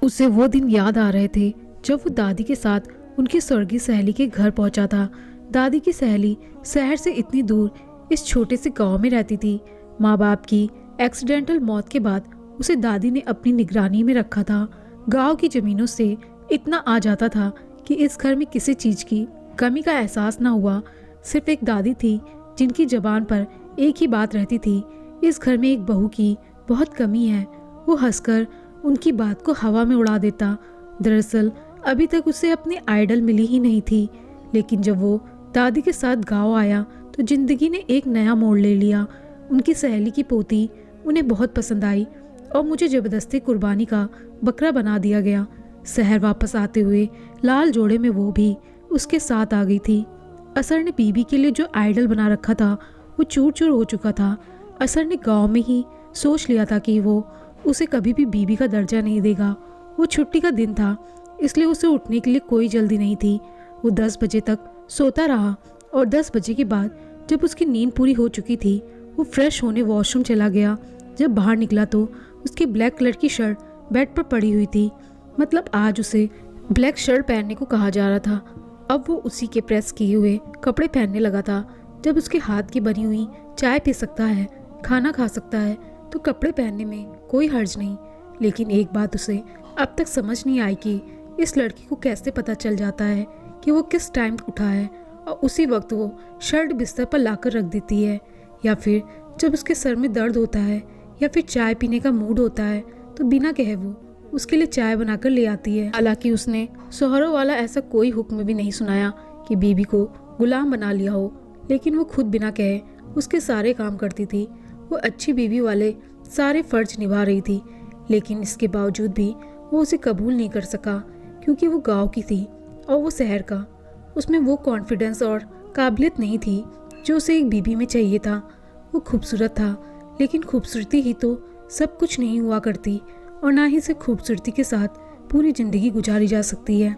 उसे वो दिन याद आ रहे थे जब वो दादी के साथ उनकी स्वर्गीय सहेली के घर पहुंचा था। दादी की सहेली शहर से इतनी दूर इस छोटे से गांव में रहती थी। माँ बाप की एक्सीडेंटल मौत के बाद उसे दादी ने अपनी निगरानी में रखा था। गांव की जमीनों से इतना आ जाता था कि इस घर में किसी चीज की कमी का एहसास ना हुआ। सिर्फ एक दादी थी जिनकी जबान पर एक ही बात रहती थी, इस घर में एक बहू की बहुत कमी है। वो हंसकर उनकी बात को हवा में उड़ा देता। दरअसल अभी तक उसे अपनी आइडल मिली ही नहीं थी, लेकिन जब वो दादी के साथ गांव आया तो जिंदगी ने एक नया मोड़ ले लिया। उनकी सहेली की पोती उन्हें बहुत पसंद आई और मुझे जबरदस्ती कुर्बानी का बकरा बना दिया गया। शहर वापस आते हुए लाल जोड़े में वो भी उसके साथ आ गई थी। असर ने बीबी के लिए जो आइडल बना रखा था वो चूर चूर हो चुका था। असर ने गांव में ही सोच लिया था कि वो उसे कभी भी बीबी का दर्जा नहीं देगा। वो छुट्टी का दिन था, इसलिए उसे उठने के लिए कोई जल्दी नहीं थी। वो 10 बजे तक सोता रहा और 10 बजे के बाद जब उसकी नींद पूरी हो चुकी थी वो फ्रेश होने वॉशरूम चला गया। जब बाहर निकला तो उसकी ब्लैक कलर की शर्ट बेड पर पड़ी हुई थी। मतलब आज उसे ब्लैक शर्ट पहनने को कहा जा रहा था। अब वो उसी के प्रेस किए हुए कपड़े पहनने लगा था। जब उसके हाथ की बनी हुई चाय पी सकता है, खाना खा सकता है, तो कपड़े पहनने में कोई हर्ज नहीं। लेकिन एक बात उसे अब तक समझ नहीं आई कि इस लड़की को कैसे पता चल जाता है कि वो किस टाइम उठा है और उसी वक्त वो शर्ट बिस्तर पर लाकर रख देती है, या फिर जब उसके सर में दर्द होता है या फिर चाय पीने का मूड होता है तो बिना कहे वो उसके लिए चाय बनाकर ले आती है। हालांकि उसने शोहरों वाला ऐसा कोई हुक्म भी नहीं सुनाया कि बीबी को गुलाम बना लिया हो, लेकिन वो खुद बिना कहे उसके सारे काम करती थी। वो अच्छी बीवी वाले सारे फर्ज निभा रही थी, लेकिन इसके बावजूद भी वो उसे कबूल नहीं कर सका क्योंकि वो गांव की थी और वो शहर का। उसमें वो कॉन्फिडेंस और काबिलियत नहीं थी जो उसे एक बीबी में चाहिए था। वो खूबसूरत था, लेकिन खूबसूरती ही तो सब कुछ नहीं हुआ करती और ना ही सिर्फ खूबसूरती के साथ पूरी ज़िंदगी गुजारी जा सकती है।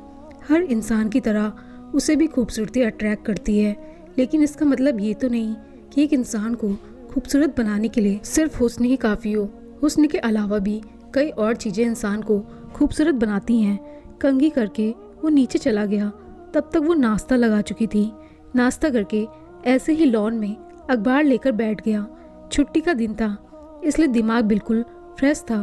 हर इंसान की तरह उसे भी खूबसूरती अट्रैक्ट करती है, लेकिन इसका मतलब ये तो नहीं कि एक इंसान को खूबसूरत बनाने के लिए सिर्फ हुस्न ही काफ़ी हो। हुस्न के अलावा भी कई और चीज़ें इंसान को खूबसूरत बनाती हैं। कंघी करके वो नीचे चला गया। तब तक वो नाश्ता लगा चुकी थी। नाश्ता करके ऐसे ही लॉन में अखबार लेकर बैठ गया। छुट्टी का दिन था, इसलिए दिमाग बिल्कुल फ्रेश था।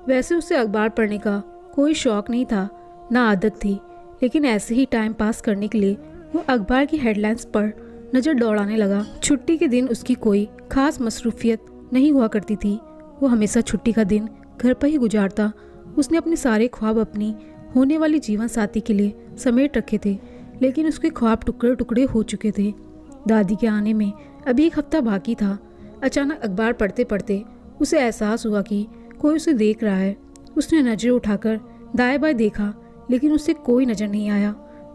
वैसे उसे अखबार पढ़ने का कोई शौक नहीं था, ना आदत थी, लेकिन ऐसे ही टाइम पास करने के लिए वो अखबार की हेडलाइंस पर नज़र दौड़ाने लगा। छुट्टी के दिन उसकी कोई खास मसरूफियत नहीं हुआ करती थी। वो हमेशा छुट्टी का दिन घर पर ही गुजारता। उसने अपने सारे ख्वाब अपनी होने वाली जीवन साथी के लिए समेट रखे थे, लेकिन उसके ख्वाब टुकड़े टुकड़े हो चुके थे। दादी के आने में अभी 1 हफ्ता बाकी था। अचानक अखबार पढ़ते पढ़ते उसे एहसास हुआ कि कोई उसे देख रहा है। उसने नज़र उठाकर दाएं बाएं देखा, लेकिन उसे कोई नज़र नहीं आया।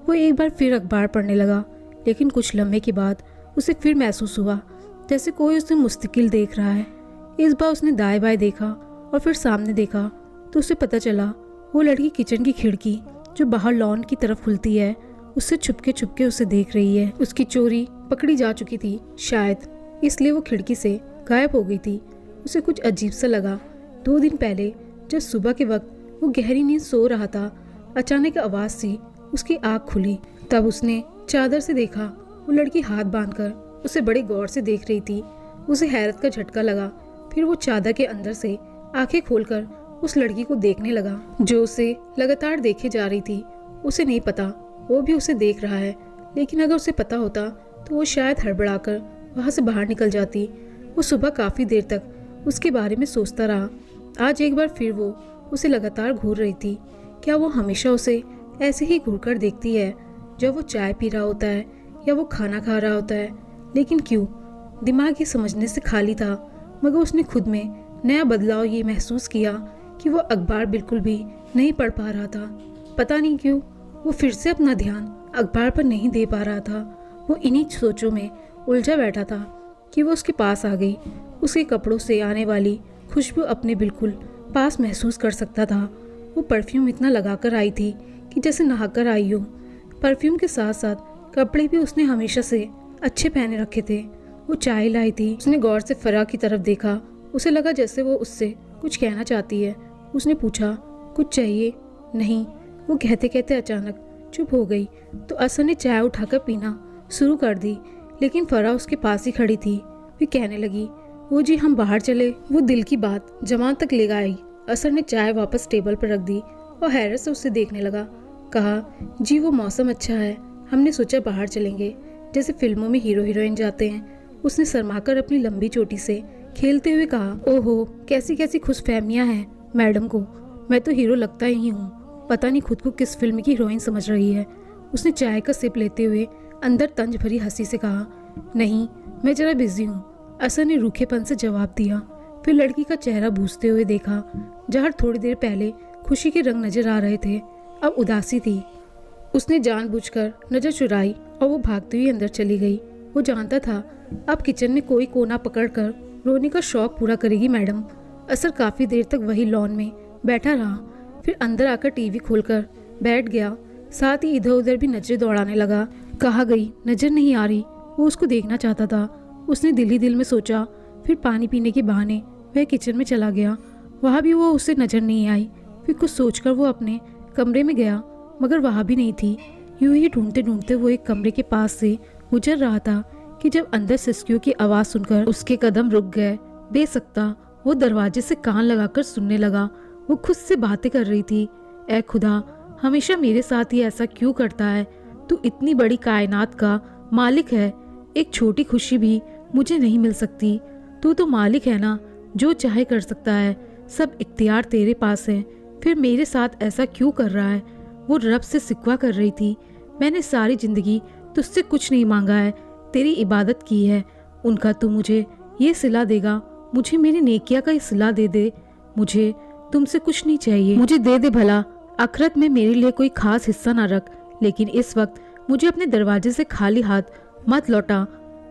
वो एक बार फिर अखबार पढ़ने लगा, लेकिन कुछ लम्हे के बाद उसे फिर महसूस हुआ जैसे कोई उसे मुस्तकिल देख रहा है। इस बार उसने दाएं बाएं देखा और फिर सामने देखा तो उसे पता चला वो लड़की किचन की खिड़की जो बाहर लॉन की तरफ खुलती है उससे छुपके उसे देख रही है। उसकी चोरी पकड़ी जा चुकी थी, शायद इसलिए वो खिड़की से गायब हो गई थी। उसे कुछ अजीब सा लगा। 2 दिन पहले जब सुबह के वक्त वो गहरी नींद सो रहा था, अचानक आवाज़ सी उसकी आँख खुली। तब उसने चादर से देखा वो लड़की हाथ बांधकर उसे बड़े गौर से देख रही थी। उसे हैरत का झटका लगा। फिर वो चादर के अंदर से आंखें खोलकर उस लड़की को देखने लगा जो उसे लगातार देखे जा रही थी। उसे नहीं पता वो भी उसे देख रहा है, लेकिन अगर उसे पता होता तो वो शायद हड़बड़ाकर वहाँ से बाहर निकल जाती। वो सुबह काफ़ी देर तक उसके बारे में सोचता रहा। आज एक बार फिर वो उसे लगातार घूर रही थी। क्या वो हमेशा उसे ऐसे ही घूरकर देखती है जब वो चाय पी रहा होता है या वो खाना खा रहा होता है? लेकिन क्यों? दिमाग ये समझने से खाली था, मगर उसने खुद में नया बदलाव ये महसूस किया कि वो अखबार बिल्कुल भी नहीं पढ़ पा रहा था। पता नहीं क्यों वो फिर से अपना ध्यान अखबार पर नहीं दे पा रहा था। वो इन्हीं सोचों में उलझा बैठा था कि वो उसके पास आ गई। उसके कपड़ों से आने वाली खुशबू अपने बिल्कुल पास महसूस कर सकता था। वो परफ्यूम इतना लगाकर आई थी कि जैसे नहाकर आई हो। परफ्यूम के साथ साथ कपड़े भी उसने हमेशा से अच्छे पहने रखे थे। वो चाय लाई थी। उसने गौर से फराह की तरफ देखा। उसे लगा जैसे वो उससे कुछ कहना चाहती है। उसने पूछा, कुछ चाहिए? नहीं, वो कहते कहते अचानक चुप हो गई तो असर ने चाय उठाकर पीना शुरू कर दी, लेकिन फरा उसके पास ही खड़ी थी। फिर कहने लगी, वो जी हम बाहर चले। वो दिल की बात जबान तक ले आई। असर ने चाय वापस टेबल पर रख दी और हैरत से उसे देखने लगा। कहा, जी वो मौसम अच्छा है, हमने सोचा बाहर चलेंगे, जैसे फिल्मों में हीरो हीरोइन जाते हैं। उसने शर्माकर अपनी लंबी चोटी से खेलते हुए कहा, ओहो कैसी कैसी खुशफहमियां हैं मैडम को, मैं तो हीरो लगता ही हूँ। पता नहीं खुद को किस फिल्म की हीरोइन समझ रही है। उसने चाय का सिप लेते हुए अंदर तंज भरी हंसी से कहा, नहीं मैं जरा बिजी हूँ। असर ने रूखेपन से जवाब दिया। फिर लड़की का चेहरा बूझते हुए देखा, जहाँ थोड़ी देर पहले खुशी के रंग नजर आ रहे थे, अब उदासी थी। उसने जानबूझकर नजर चुराई और वो भागती हुई अंदर चली गई। वो जानता था अब किचन में कोई कोना पकड़कर रोने का शौक पूरा करेगी मैडम। असर काफी देर तक वही लॉन में बैठा रहा, फिर अंदर आकर टीवी खोलकर बैठ गया। साथ ही इधर उधर भी नजरें दौड़ाने लगा। कहाँ गई नजर नहीं आ रही, वो उसको देखना चाहता था। उसने दिल ही दिल में सोचा। फिर पानी पीने के बहाने वह किचन में चला गया, वहाँ भी वो उसे नजर नहीं आई। फिर कुछ सोचकर वो अपने कमरे में गया, मगर वहाँ भी नहीं थी। यूं ही ढूंढते ढूंढते वो एक कमरे के पास से गुजर रहा था कि जब अंदर सिसकियों की आवाज सुनकर उसके कदम रुक गए। बेसकता वो दरवाजे से कान लगाकर सुनने लगा। वो खुद से बातें कर रही थी, ऐ खुदा हमेशा मेरे साथ ही ऐसा क्यों करता है? तू इतनी बड़ी कायनात का मालिक है, एक छोटी खुशी भी मुझे नहीं मिल सकती। तू तो मालिक है ना, जो चाहे कर सकता है, सब इख्तियार तेरे पास है, फिर मेरे साथ ऐसा क्यों कर रहा है? वो रब से सिकवा कर रही थी। मैंने सारी जिंदगी तुझसे कुछ नहीं मांगा है, तेरी इबादत की है। उनका तू मुझे ये सिला देगा, मुझे मेरी नेकिया का ये सिला दे दे। मुझे तुमसे कुछ नहीं चाहिए, मुझे दे दे भला। आखिरत में मेरे लिए कोई खास हिस्सा ना रख, लेकिन इस वक्त मुझे अपने दरवाजे से खाली हाथ मत लौटा।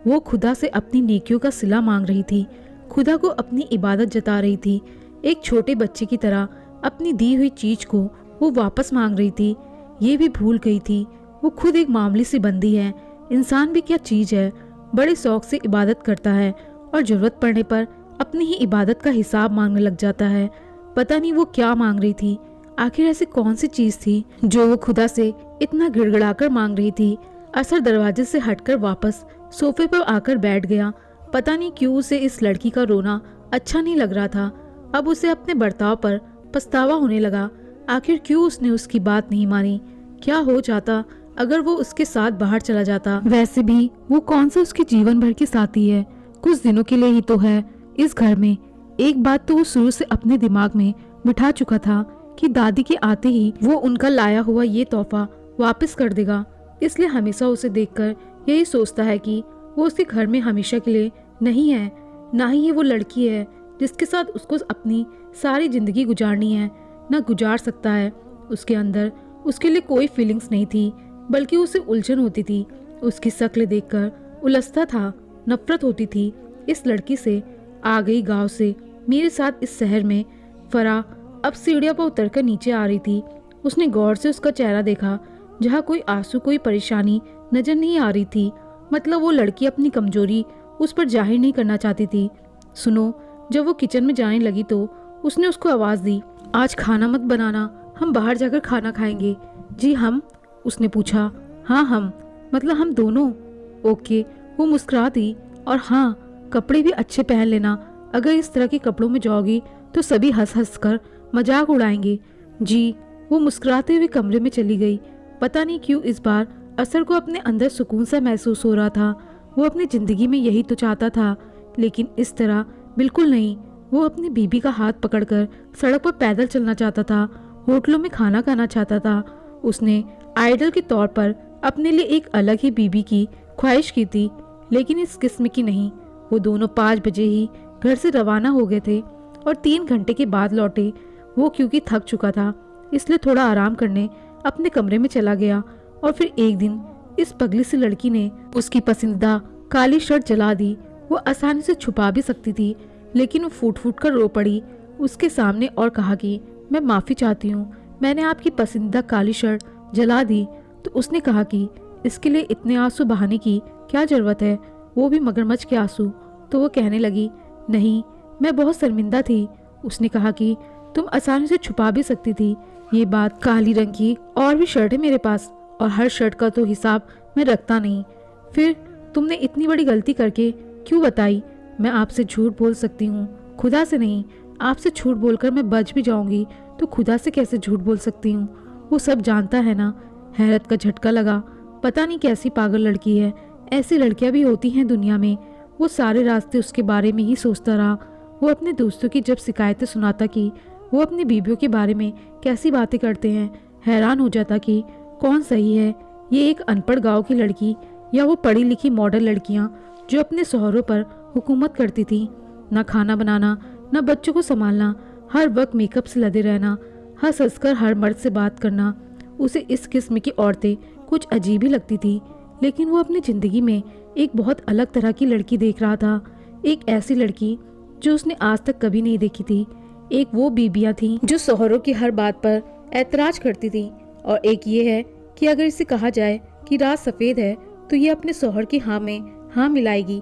वो खुदा से अपनी नेकियों का सिला मांग रही थी, खुदा को अपनी इबादत जता रही थी। एक छोटे बच्चे की तरह अपनी दी हुई चीज को वो वापस मांग रही थी। ये भी भूल गई थी वो खुद एक मामूली सी बंदी है। इंसान भी क्या चीज है, बड़े शौक से इबादत करता है और जरूरत पड़ने पर अपनी ही इबादत का हिसाब मांगने लग जाता है। पता नहीं वो क्या मांग रही थी, आखिर ऐसी कौन सी चीज थी जो वो खुदा से इतना गिड़गिड़ाकर मांग रही थी। असर दरवाजे से हटकर वापस सोफे पर आकर बैठ गया। पता नहीं क्यों उसे इस लड़की का रोना अच्छा नहीं लग रहा था। अब उसे अपने बर्ताव पर पछतावा होने लगा। आखिर क्यों उसने उसकी बात नहीं मानी? क्या हो जाता अगर वो उसके साथ बाहर चला जाता? वैसे भी वो कौन सा उसके जीवन भर की साथी है, कुछ दिनों के लिए ही तो है इस घर में। एक बात तो वो शुरू से अपने दिमाग में बिठा चुका था कि दादी के आते ही वो उनका लाया हुआ ये तोहफा वापस कर देगा। इसलिए हमेशा उसे देखकर यही सोचता है कि वो उसके घर में हमेशा के लिए नहीं है। ना ही ये वो लड़की है जिसके साथ उसको अपनी सारी जिंदगी गुजारनी है, ना गुजार सकता है। उसके अंदर उसके लिए कोई फीलिंग्स नहीं थी, बल्कि उसे उलझन होती थी। उसकी शक्ल देखकर उलझता था, नफरत होती थी इस लड़की से। आ गई गांव से मेरे साथ इस शहर में। फरा अब सीढ़ियों पर उतरकर नीचे आ रही थी। उसने गौर से उसका चेहरा देखा, जहाँ कोई आंसू कोई परेशानी नजर नहीं आ रही थी। मतलब वो लड़की अपनी कमजोरी उस पर जाहिर नहीं करना चाहती थी। सुनो, जब वो किचन में जाने लगी तो उसने उसको आवाज दी, आज खाना मत बनाना, हम बाहर जाकर खाना खाएंगे। जी हम? उसने पूछा। हाँ हम, मतलब हम दोनों। ओके, वो मुस्कुरा दी। और हाँ, कपड़े भी अच्छे पहन लेना, अगर इस तरह के कपड़ों में जाओगी तो सभी हंस हंस कर मजाक उड़ाएंगे। जी। वो मुस्कुराते हुए कमरे में चली गई। पता नहीं क्यों इस बार असर को अपने अंदर सुकून सा महसूस हो रहा था। वो अपनी जिंदगी में यही तो चाहता था, लेकिन इस तरह बिल्कुल नहीं। वो अपनी बीबी का हाथ पकड़कर सड़क पर पैदल चलना चाहता था, होटलों में खाना खाना चाहता था। उसने आइडल के तौर पर अपने लिए एक अलग ही बीबी की ख्वाहिश की थी, लेकिन इस किस्म की नहीं। वो दोनों 5 बजे ही घर से रवाना हो गए थे और 3 घंटे के बाद लौटे। वो क्योंकि थक चुका था इसलिए थोड़ा आराम करने अपने कमरे में चला गया। और फिर एक दिन इस पगली सी लड़की ने उसकी पसंदीदा काली शर्ट जला दी। वो आसानी से छुपा भी सकती थी, लेकिन वो फूट फूट कर रो पड़ी उसके सामने और कहा कि मैं माफ़ी चाहती हूँ, मैंने आपकी पसंदीदा काली शर्ट जला दी। तो उसने कहा कि इसके लिए इतने आंसू बहाने की क्या ज़रूरत है, वो भी मगरमच्छ के आंसू। तो वो कहने लगी, नहीं मैं बहुत शर्मिंदा थी। उसने कहा कि तुम आसानी से छुपा भी सकती थी, ये बात, काली रंग की और भी शर्ट है मेरे पास, और हर शर्ट का तो हिसाब मैं रखता नहीं। फिर तुमने इतनी बड़ी गलती करके क्यों बताई? मैं आपसे झूठ बोल सकती हूँ, खुदा से नहीं। आपसे झूठ बोलकर मैं बच भी जाऊंगी तो खुदा से कैसे झूठ बोल सकती हूँ? वो सब जानता है ना। हैरत का झटका लगा। पता नहीं कैसी पागल लड़की है, ऐसी लड़कियां भी होती हैं दुनिया में। वो सारे रास्ते उसके बारे में ही सोचता रहा। वो अपने दोस्तों की जब शिकायतें सुनाता कि वो अपनी बीवियों के बारे में कैसी बातें करते हैं, हैरान हो जाता कि कौन सही है, ये एक अनपढ़ गांव की लड़की या वो पढ़ी लिखी मॉडर्न लड़कियां जो अपने शौहरों पर हुकूमत करती थी। ना खाना बनाना, ना बच्चों को संभालना, हर वक्त मेकअप से लदे रहना, हंस हंसकर हर मर्द से बात करना। उसे इस किस्म की औरतें कुछ अजीब ही लगती थी, लेकिन वो अपनी ज़िंदगी में एक बहुत अलग तरह की लड़की देख रहा था। एक ऐसी लड़की जो उसने आज तक कभी नहीं देखी थी। एक वो बीबियाँ थीं जो शौहरों की हर बात पर ऐतराज करती थी, और एक ये है कि अगर इसे कहा जाए कि रात सफ़ेद है तो ये अपने शौहर की हाँ में हाँ मिलाएगी।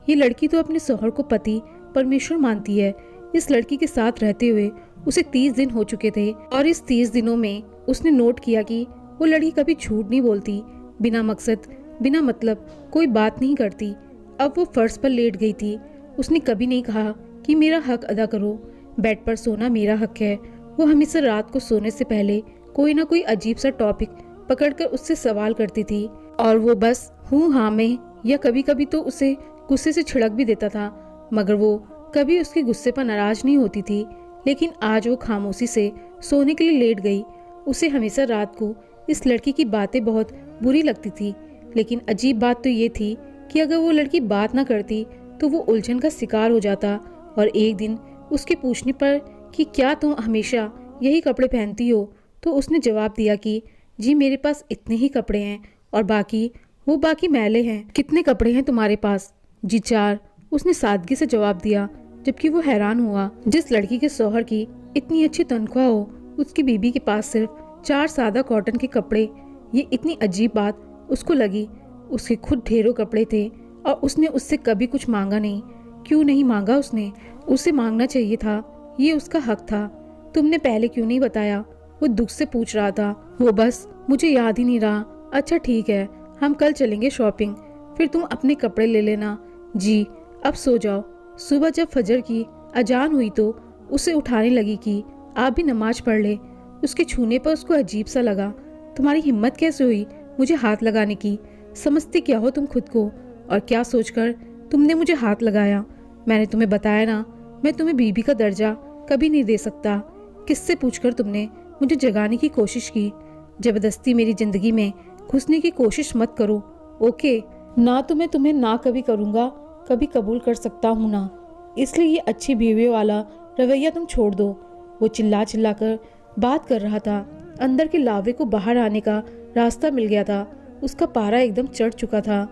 ये लड़की तो अपने शौहर को पति परमेश्वर मानती है। इस लड़की के साथ रहते हुए उसे 30 दिन हो चुके थे, और इस 30 दिनों में उसने नोट किया कि वो लड़की कभी झूठ नहीं बोलती, बिना मकसद बिना मतलब कोई बात नहीं करती। अब वो फर्श पर लेट गई थी। उसने कभी नहीं कहा कि मेरा हक अदा करो, बेड पर सोना मेरा हक है। वो हमेशा रात को सोने से पहले कोई ना कोई अजीब सा टॉपिक पकड़कर उससे सवाल करती थी, और वो बस हूँ हाँ में, या कभी कभी तो उसे गुस्से से छिड़क भी देता था, मगर वो कभी उसके गुस्से पर नाराज नहीं होती थी। लेकिन आज वो खामोशी से सोने के लिए लेट गई। उसे हमेशा रात को इस लड़की की बातें बहुत बुरी लगती थी, लेकिन अजीब बात तो ये थी कि अगर वो लड़की बात ना करती तो वो उलझन का शिकार हो जाता। और एक दिन उसके पूछने पर कि क्या तुम हमेशा यही कपड़े पहनती हो, तो उसने जवाब दिया कि जी मेरे पास इतने ही कपड़े हैं, और बाकी मैले हैं। कितने कपड़े हैं तुम्हारे पास? जी 4, उसने सादगी से जवाब दिया, जबकि वो हैरान हुआ। जिस लड़की के शौहर की इतनी अच्छी तनख्वाह हो, उसकी बीबी के पास सिर्फ 4 सादा कॉटन के कपड़े। ये इतनी अजीब बात उसको लगी। उसके खुद ढेरों कपड़े थे और उसने उससे कभी कुछ मांगा नहीं। क्यों नहीं मांगा उसने? उसे मांगना चाहिए था, ये उसका हक था। तुमने पहले क्यों नहीं बताया? वो दुख से पूछ रहा था। वो बस मुझे याद ही नहीं रहा। अच्छा ठीक है, हम कल चलेंगे शॉपिंग, फिर तुम अपने कपड़े ले लेना। जी अब सो जाओ। सुबह जब फजर की अजान हुई तो उसे उठाने लगी कि आप भी नमाज पढ़ ले। उसके छूने पर उसको अजीब सा लगा। तुम्हारी हिम्मत कैसे हुई मुझे हाथ लगाने की? समझती क्या हो तुम खुद को? और क्या सोचकर तुमने मुझे हाथ लगाया? मैंने तुम्हें बताया ना, मैं तुम्हें बीबी का दर्जा कभी नहीं दे सकता। किससे पूछकर तुमने मुझे जगाने की कोशिश की? जबरदस्ती मेरी जिंदगी में घुसने की कोशिश मत करो, ओके? ना तो मैं तुम्हें ना कभी करूँगा, कभी कबूल कर सकता हूँ ना। इसलिए ये अच्छी बीवी वाला रवैया तुम छोड़ दो। वो चिल्ला चिल्ला कर बात कर रहा था। अंदर के लावे को बाहर आने का रास्ता मिल गया था। उसका पारा एकदम चढ़ चुका था।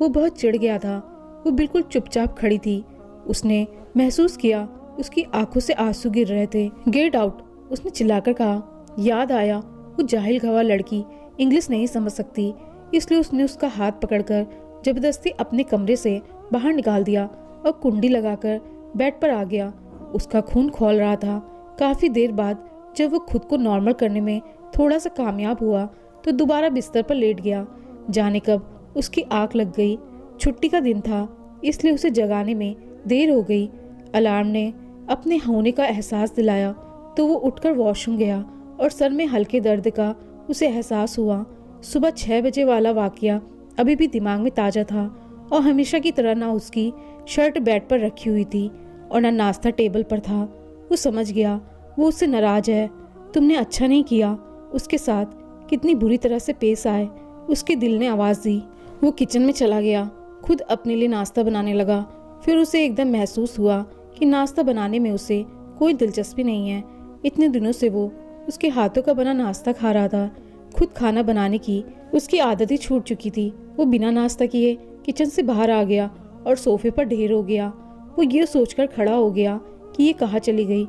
वो बहुत चिढ़ गया था। वो बिल्कुल चुपचाप खड़ी थी। उसने महसूस किया उसकी आंखों से आंसू गिर रहे थे। गेट आउट, उसने चिल्लाकर कहा। याद आया वो जाहिल गवार लड़की इंग्लिश नहीं समझ सकती, इसलिए उसने उसका हाथ पकड़कर जबरदस्ती अपने कमरे से बाहर निकाल दिया और कुंडी लगाकर बेड पर आ गया। उसका खून खौल रहा था। काफी देर बाद जब वो खुद को नॉर्मल करने में थोड़ा सा कामयाब हुआ तो दोबारा बिस्तर पर लेट गया। जाने कब उसकी आंख लग गई। छुट्टी का दिन था, इसलिए उसे जगाने में देर हो गई। अलार्म ने अपने होने का एहसास दिलाया तो वो उठकर वॉशरूम गया और सर में हल्के दर्द का उसे एहसास हुआ। सुबह 6 बजे वाला वाकया अभी भी दिमाग में ताज़ा था, और हमेशा की तरह ना उसकी शर्ट बेड पर रखी हुई थी और ना नाश्ता टेबल पर था। वो समझ गया वो उससे नाराज है। तुमने अच्छा नहीं किया, उसके साथ कितनी बुरी तरह से पेश आए, उसके दिल ने आवाज़ दी। वो किचन में चला गया, खुद अपने लिए नाश्ता बनाने लगा। फिर उसे एकदम महसूस हुआ कि नाश्ता बनाने में उसे कोई दिलचस्पी नहीं है। इतने दिनों से वो उसके हाथों का बना नाश्ता खा रहा था। खुद खाना बनाने की उसकी आदत ही छूट चुकी थी। वो बिना नाश्ता किए किचन से बाहर आ गया और सोफे पर ढेर हो गया। वो ये सोचकर खड़ा हो गया कि ये कहाँ चली गई।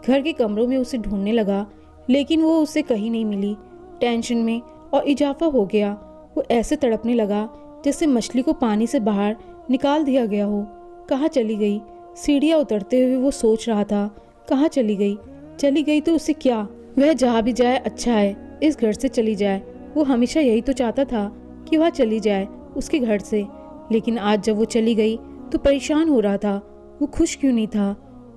घर के कमरों में उसे ढूंढने लगा, लेकिन वो उसे कहीं नहीं मिली। टेंशन में और इजाफा हो गया। वो ऐसे तड़पने लगा जैसे मछली को पानी से बाहर निकाल दिया गया हो। कहाँ चली गई? सीढ़ियाँ उतरते हुए वो सोच रहा था, कहाँ चली गई? चली गई तो उसे क्या? वह जहाँ भी जाए अच्छा है, इस घर से चली जाए। वो हमेशा यही तो चाहता था कि वह चली जाए उसके घर से। लेकिन आज जब वो चली गई तो परेशान हो रहा था। वो खुश क्यों नहीं था,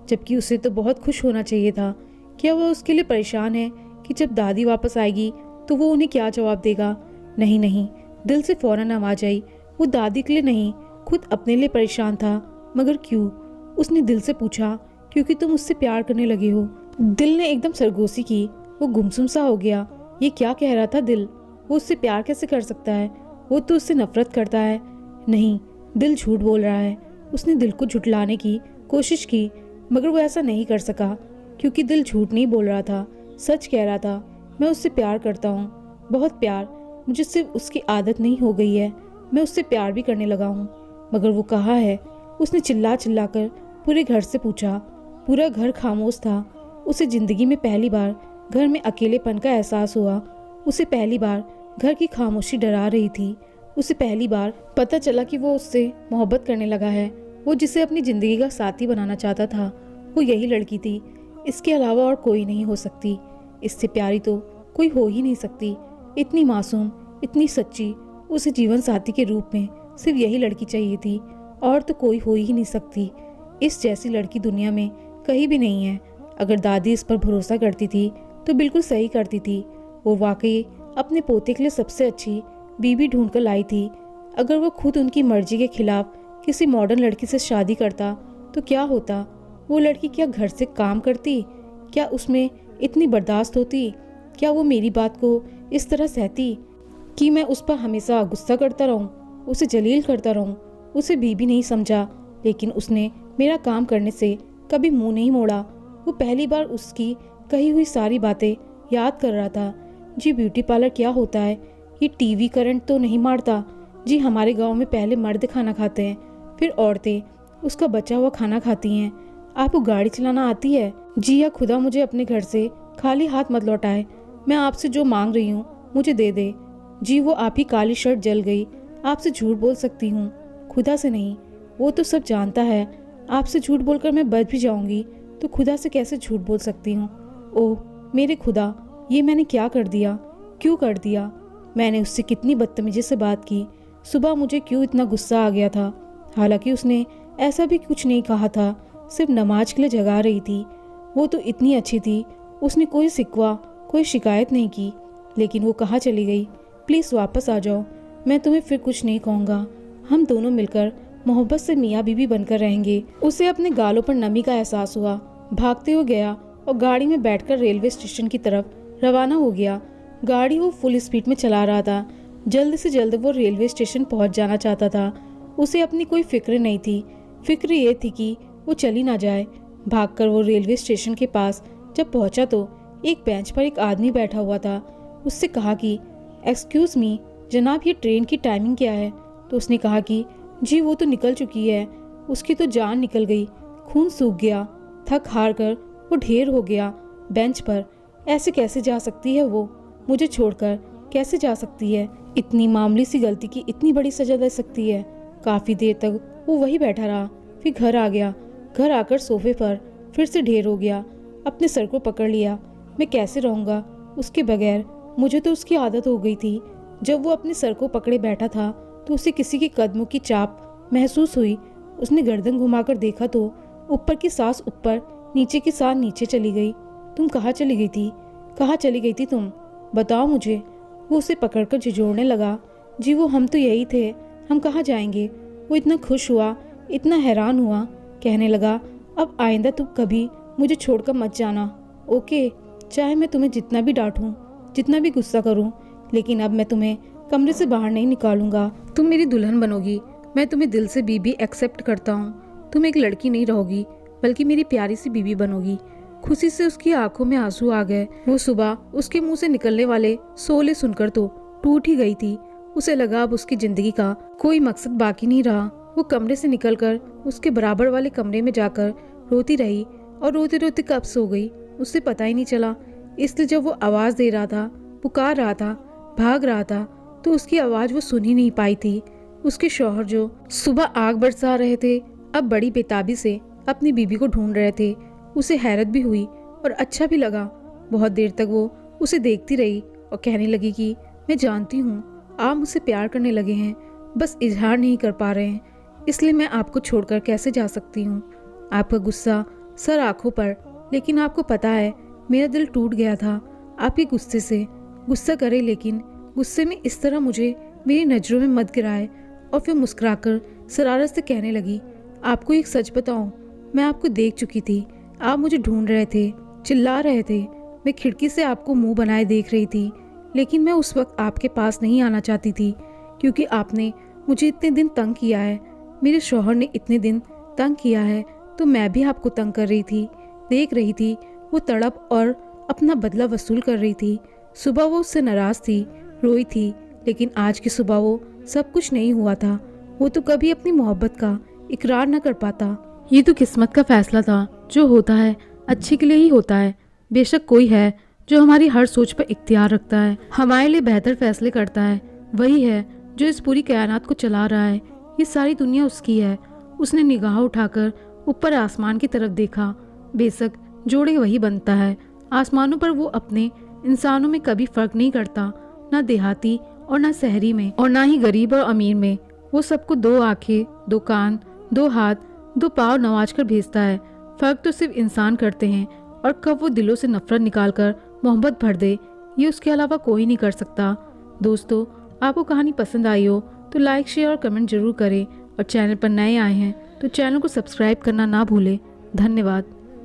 जबकि उसे तो बहुत खुश होना चाहिए था। क्या वह उसके लिए परेशान है कि जब दादी वापस आएगी तो वो उन्हें क्या जवाब देगा? नहीं नहीं, दिल से फौरन आवाज आई। वो दादी के लिए नहीं, खुद अपने लिए परेशान था। मगर क्यों? उसने दिल से पूछा। क्योंकि तुम उससे प्यार करने लगे हो। दिल ने एकदम सरगोशी की। वो गुमसुम सा हो गया। ये क्या कह रहा था दिल? वो उससे प्यार कैसे कर सकता है? वो तो उससे नफरत करता है। नहीं, दिल झूठ बोल रहा है। उसने दिल को झुठलाने की कोशिश की, मगर वो ऐसा नहीं कर सका, क्योंकि दिल झूठ नहीं बोल रहा था, सच कह रहा था। मैं उससे प्यार करता हूँ, बहुत प्यार। मुझे सिर्फ उसकी आदत नहीं हो गई है, मैं उससे प्यार भी करने लगा हूँ। मगर वो कहाँ है? उसने चिल्ला चिल्ला कर पूरे घर से पूछा। पूरा घर खामोश था। उसे जिंदगी में पहली बार घर में अकेलेपन का एहसास हुआ। उसे पहली बार घर की खामोशी डरा रही थी। उसे पहली बार पता चला कि वो उससे मोहब्बत करने लगा है। वो जिसे अपनी जिंदगी का साथी बनाना चाहता था, वो यही लड़की थी। इसके अलावा और कोई नहीं हो सकती। इससे प्यारी तो कोई हो ही नहीं सकती। इतनी मासूम, इतनी सच्ची, उसे जीवन साथी के रूप में सिर्फ यही लड़की चाहिए थी, और तो कोई हो ही नहीं सकती। इस जैसी लड़की दुनिया में कहीं भी नहीं है। अगर दादी इस पर भरोसा करती थी तो बिल्कुल सही करती थी। वो वाकई अपने पोते के लिए सबसे अच्छी बीवी ढूंढ कर लाई थी। अगर वो खुद उनकी मर्जी के खिलाफ किसी मॉडर्न लड़की से शादी करता तो क्या होता? वो लड़की क्या घर से काम करती? क्या उसमें इतनी बर्दाश्त होती? क्या वो मेरी बात को इस तरह सहती कि मैं उस पर हमेशा गुस्सा करता रहूं, उसे जलील करता रहूं? उसे बीबी नहीं समझा, लेकिन उसने मेरा काम करने से कभी मुंह नहीं मोड़ा। वो पहली बार उसकी कही हुई सारी बातें याद कर रहा था। जी, ब्यूटी पार्लर क्या होता है? ये टीवी करंट तो नहीं मारता? जी, हमारे गांव में पहले मर्द खाना खाते हैं, फिर औरतें उसका बचा हुआ खाना खाती हैं। आपको गाड़ी चलाना आती है? जी या खुदा मुझे अपने घर से खाली हाथ मत लौटाए। मैं आपसे जो मांग रही हूँ मुझे दे दे। जी, वो आप ही काली शर्ट जल गई। आपसे झूठ बोल सकती हूँ, खुदा से नहीं। वो तो सब जानता है। आपसे झूठ बोलकर मैं बच भी जाऊंगी तो खुदा से कैसे झूठ बोल सकती हूँ? ओह मेरे खुदा, ये मैंने क्या कर दिया? क्यों कर दिया? मैंने उससे कितनी बदतमीजी से बात की। सुबह मुझे क्यों इतना गुस्सा आ गया था? हालांकि उसने ऐसा भी कुछ नहीं कहा था, सिर्फ नमाज के लिए जगा रही थी। वो तो इतनी अच्छी थी, उसने कोई शिकवा, कोई शिकायत नहीं की। लेकिन वो कहाँ चली गई? प्लीज़ वापस आ जाओ, मैं तुम्हें फिर कुछ नहीं कहूँगा। हम दोनों मिलकर मोहब्बत से मियाँ बीवी बनकर रहेंगे। उसे अपने गालों पर नमी का एहसास हुआ। भागते हुए गया और गाड़ी में बैठकर रेलवे स्टेशन की तरफ रवाना हो गया। गाड़ी वो फुल स्पीड में चला रहा था। जल्द से जल्द वो रेलवे स्टेशन पहुंच जाना चाहता था। उसे अपनी कोई फिक्र नहीं थी। फिक्र ये थी कि वो चली ना जाए। भागकर वो रेलवे स्टेशन के पास जब पहुंचा तो एक बेंच पर एक आदमी बैठा हुआ था। उससे कहा कि एक्सक्यूज़ मी जनाब, ये ट्रेन की टाइमिंग क्या है? तो उसने कहा कि जी वो तो निकल चुकी है। उसकी तो जान निकल गई, खून सूख गया, थक हार कर वो ढेर हो गया बेंच पर। ऐसे कैसे जा सकती है वो? मुझे छोड़कर कैसे जा सकती है? इतनी मामूली सी गलती की इतनी बड़ी सजा दे सकती है? काफ़ी देर तक वो वही बैठा रहा, फिर घर आ गया। घर आकर सोफे पर फिर से ढेर हो गया। अपने सर को पकड़ लिया। मैं कैसे रहूँगा उसके बगैर? मुझे तो उसकी आदत हो गई थी। जब वो अपने सर को पकड़े बैठा था तो उसे किसी के कदमों की चाप महसूस हुई। उसने गर्दन घुमाकर देखा तो ऊपर की सांस ऊपर, नीचे की सांस नीचे चली गई। तुम कहाँ चली गई थी? कहाँ चली गई थी तुम? बताओ मुझे। वो उसे पकड़कर झिझोड़ने लगा। जी वो हम तो यही थे, हम कहाँ जाएंगे? वो इतना खुश हुआ, इतना हैरान हुआ, कहने लगा अब आइंदा तुम कभी मुझे छोड़कर मत जाना, ओके? चाहे मैं तुम्हें जितना भी डांटूं, जितना भी गुस्सा करूं, लेकिन अब मैं तुम्हें कमरे से बाहर नहीं निकालूंगा। तुम मेरी दुल्हन बनोगी। मैं तुम्हें दिल से बीबी एक्सेप्ट करता हूँ। तुम एक लड़की नहीं रहोगी, बल्कि मेरी प्यारी सी बीबी बनोगी। खुशी से उसकी आंखों में आंसू आ गए। वो सुबह उसके मुंह से निकलने वाले सोले सुनकर तो टूट ही गई थी। उसे लगा अब उसकी जिंदगी का कोई मकसद बाकी नहीं रहा। वो कमरे से निकलकर उसके बराबर वाले कमरे में जाकर रोती रही और रोते रोते कब सो गई उससे पता ही नहीं चला। इसलिए जब वो आवाज दे रहा था, पुकार रहा था, भाग रहा था, तो उसकी आवाज वो सुन ही नहीं पाई थी। उसके शौहर जो सुबह आग बरसा रहे थे, अब बड़ी बेताबी से अपनी बीबी को ढूंढ रहे थे। उसे हैरत भी हुई और अच्छा भी लगा। बहुत देर तक वो उसे देखती रही और कहने लगी कि मैं जानती हूँ आप मुझसे प्यार करने लगे हैं, बस इजहार नहीं कर पा रहे हैं, इसलिए मैं आपको छोड़कर कैसे जा सकती हूँ। आपका गुस्सा सर आंखों पर, लेकिन आपको पता है मेरा दिल टूट गया था आपके गुस्से से। गुस्सा करे लेकिन गुस्से में इस तरह मुझे मेरी नज़रों में मत गिराए। और फिर मुस्कुराकर शरारत से कहने लगी, आपको एक सच बताऊं, मैं आपको देख चुकी थी। आप मुझे ढूंढ रहे थे, चिल्ला रहे थे। मैं खिड़की से आपको मुंह बनाए देख रही थी, लेकिन मैं उस वक्त आपके पास नहीं आना चाहती थी क्योंकि आपने मुझे इतने दिन तंग किया है, मेरे शौहर ने इतने दिन तंग किया है, तो मैं भी आपको तंग कर रही थी, देख रही थी वो तड़प और अपना बदला वसूल कर रही थी। सुबह वो उससे नाराज़ थी, रोई थी, लेकिन आज की सुबह वो सब कुछ नहीं हुआ था। वो तो कभी अपनी मोहब्बत का इकरार न कर पाता। ये तो किस्मत का फैसला था, जो होता है अच्छे के लिए ही होता है। बेशक कोई है जो हमारी हर सोच पर इख्तियार रखता है, हमारे लिए बेहतर फैसले करता है। वही है जो इस पूरी कायनात को चला रहा है। ये सारी दुनिया उसकी है। उसने निगाह उठाकर ऊपर आसमान की तरफ देखा। बेशक जोड़े वही बनता है। आसमानों पर वो अपने इंसानों में कभी फर्क नहीं करता, ना देहाती और ना शहरी में, और ना ही गरीब और अमीर में। वो सबको 2 आंखें, 2 कान, 2 हाथ, 2 पाँव नवाज कर भेजता है। फर्क तो सिर्फ इंसान करते हैं, और कब वो दिलों से नफरत निकालकर मोहब्बत भर दे, ये उसके अलावा कोई नहीं कर सकता। दोस्तों, आपको कहानी पसंद आई हो तो लाइक, शेयर और कमेंट जरूर करें, और चैनल पर नए आए हैं तो चैनल को सब्सक्राइब करना ना भूलें। धन्यवाद।